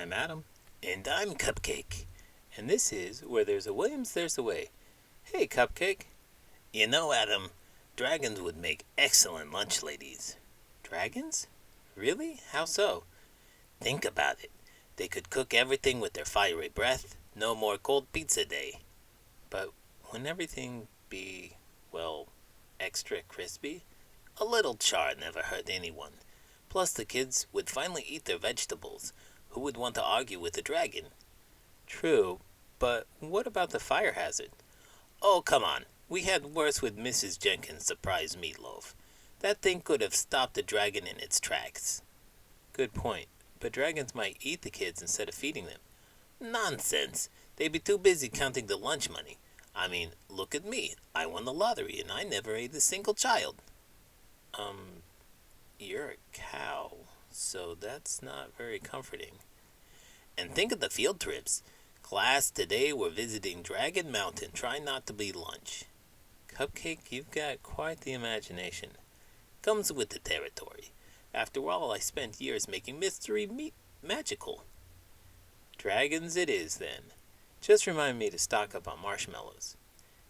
I'm Adam. And I'm Cupcake. And this is Where There's a Williams, There's a Way. Hey, Cupcake. You know, Adam, dragons would make excellent lunch ladies. Dragons? Really? How so? Think about it. They could cook everything with their fiery breath. No more cold pizza day. But wouldn't everything be, extra crispy? A little char never hurt anyone. Plus, the kids would finally eat their vegetables. Who would want to argue with a dragon? True, but what about the fire hazard? Oh, come on. We had worse with Mrs. Jenkins' surprise meatloaf. That thing could have stopped a dragon in its tracks. Good point, but dragons might eat the kids instead of feeding them. Nonsense. They'd be too busy counting the lunch money. I mean, look at me. I won the lottery and I never ate a single child. You're a cow, so that's not very comforting. And think of the field trips. Class, today we're visiting Dragon Mountain. Try not to be lunch. Cupcake, you've got quite the imagination. Comes with the territory. After all, I spent years making mystery meat magical. Dragons it is, then. Just remind me to stock up on marshmallows.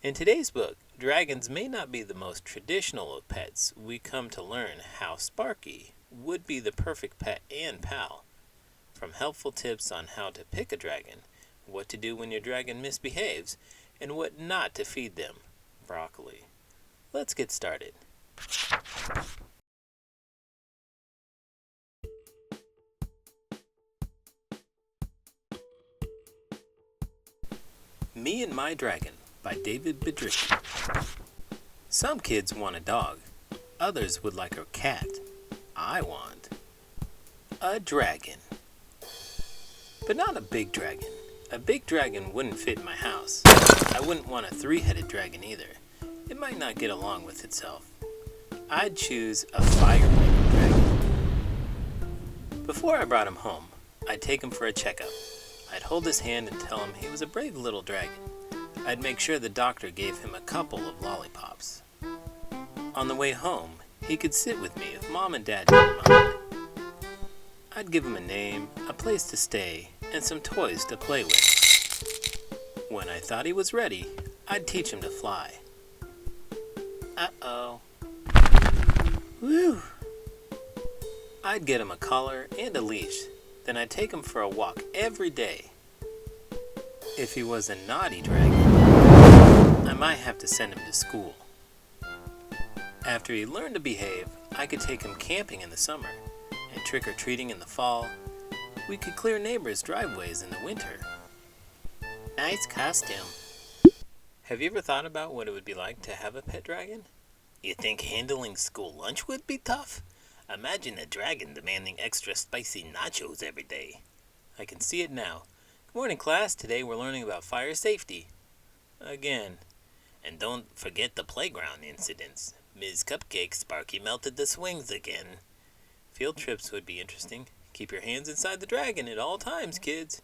In today's book, dragons may not be the most traditional of pets. We come to learn how Sparky would be the perfect pet and pal. From helpful tips on how to pick a dragon, what to do when your dragon misbehaves, and what not to feed them. Broccoli. Let's get started. Me and My Dragon by David Biedrzycki. Some kids want a dog. Others would like a cat. I want a dragon. But not a big dragon. A big dragon wouldn't fit in my house. I wouldn't want a three-headed dragon either. It might not get along with itself. I'd choose a fire-breathing dragon. Before I brought him home, I'd take him for a checkup. I'd hold his hand and tell him he was a brave little dragon. I'd make sure the doctor gave him a couple of lollipops. On the way home, he could sit with me if Mom and Dad didn't mind. I'd give him a name, a place to stay, and some toys to play with. When I thought he was ready, I'd teach him to fly. Uh-oh. Whew. I'd get him a collar and a leash, then I'd take him for a walk every day. If he was a naughty dragon, I might have to send him to school. After he learned to behave, I could take him camping in the summer and trick-or-treating in the fall. We could clear neighbors' driveways in the winter. Nice costume. Have you ever thought about what it would be like to have a pet dragon? You think handling school lunch would be tough? Imagine a dragon demanding extra spicy nachos every day. I can see it now. Good morning, class. Today we're learning about fire safety. Again. And don't forget the playground incidents. Ms. Cupcake, Sparky melted the swings again. Field trips would be interesting. Keep your hands inside the dragon at all times, kids.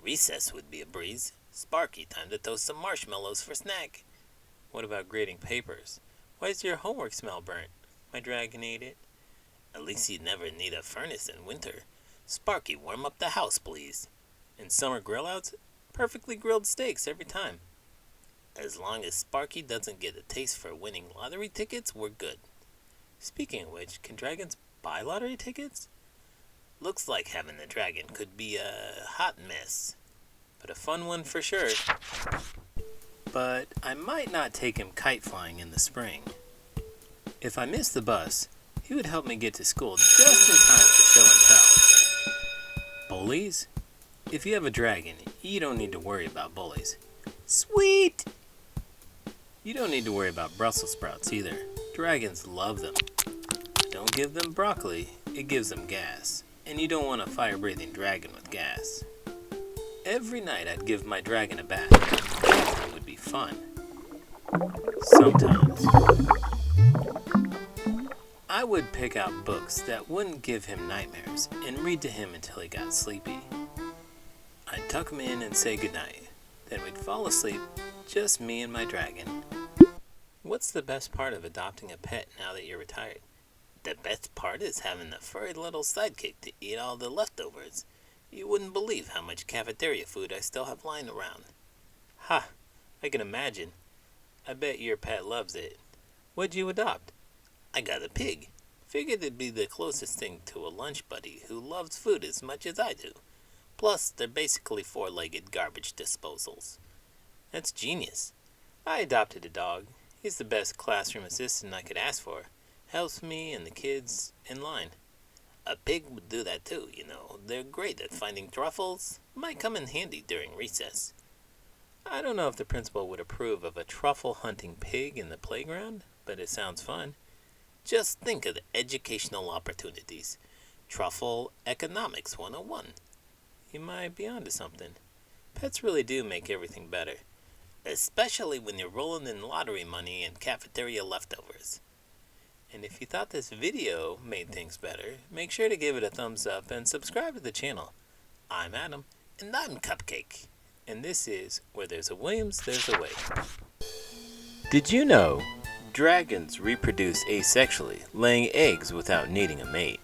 Recess would be a breeze. Sparky, time to toast some marshmallows for snack. What about grading papers? Why does your homework smell burnt? My dragon ate it. At least you'd never need a furnace in winter. Sparky, warm up the house, please. In summer grill-outs, perfectly grilled steaks every time. As long as Sparky doesn't get a taste for winning lottery tickets, we're good. Speaking of which, can dragons buy lottery tickets? Looks like having a dragon could be a hot mess. But a fun one for sure. But I might not take him kite flying in the spring. If I miss the bus, he would help me get to school just in time for show and tell. Bullies? If you have a dragon, you don't need to worry about bullies. Sweet! You don't need to worry about Brussels sprouts either. Dragons love them. Don't give them broccoli, it gives them gas. And you don't want a fire-breathing dragon with gas. Every night I'd give my dragon a bath. It would be fun. Sometimes. I would pick out books that wouldn't give him nightmares and read to him until he got sleepy. I'd tuck him in and say goodnight. Then we'd fall asleep, just me and my dragon. What's the best part of adopting a pet now that you're retired? The best part is having a furry little sidekick to eat all the leftovers. You wouldn't believe how much cafeteria food I still have lying around. Ha! I can imagine. I bet your pet loves it. What'd you adopt? I got a pig. Figured it'd be the closest thing to a lunch buddy who loves food as much as I do. Plus, they're basically four-legged garbage disposals. That's genius. I adopted a dog. He's the best classroom assistant I could ask for. Helps me and the kids in line. A pig would do that too, you know. They're great at finding truffles. Might come in handy during recess. I don't know if the principal would approve of a truffle hunting pig in the playground, but it sounds fun. Just think of the educational opportunities. Truffle Economics 101. You might be onto something. Pets really do make everything better. Especially when you're rolling in lottery money and cafeteria leftovers. And if you thought this video made things better, make sure to give it a thumbs up and subscribe to the channel. I'm Adam. And I'm Cupcake. And this is Where There's a Williams, There's a Way. Did you know dragons reproduce asexually, laying eggs without needing a mate?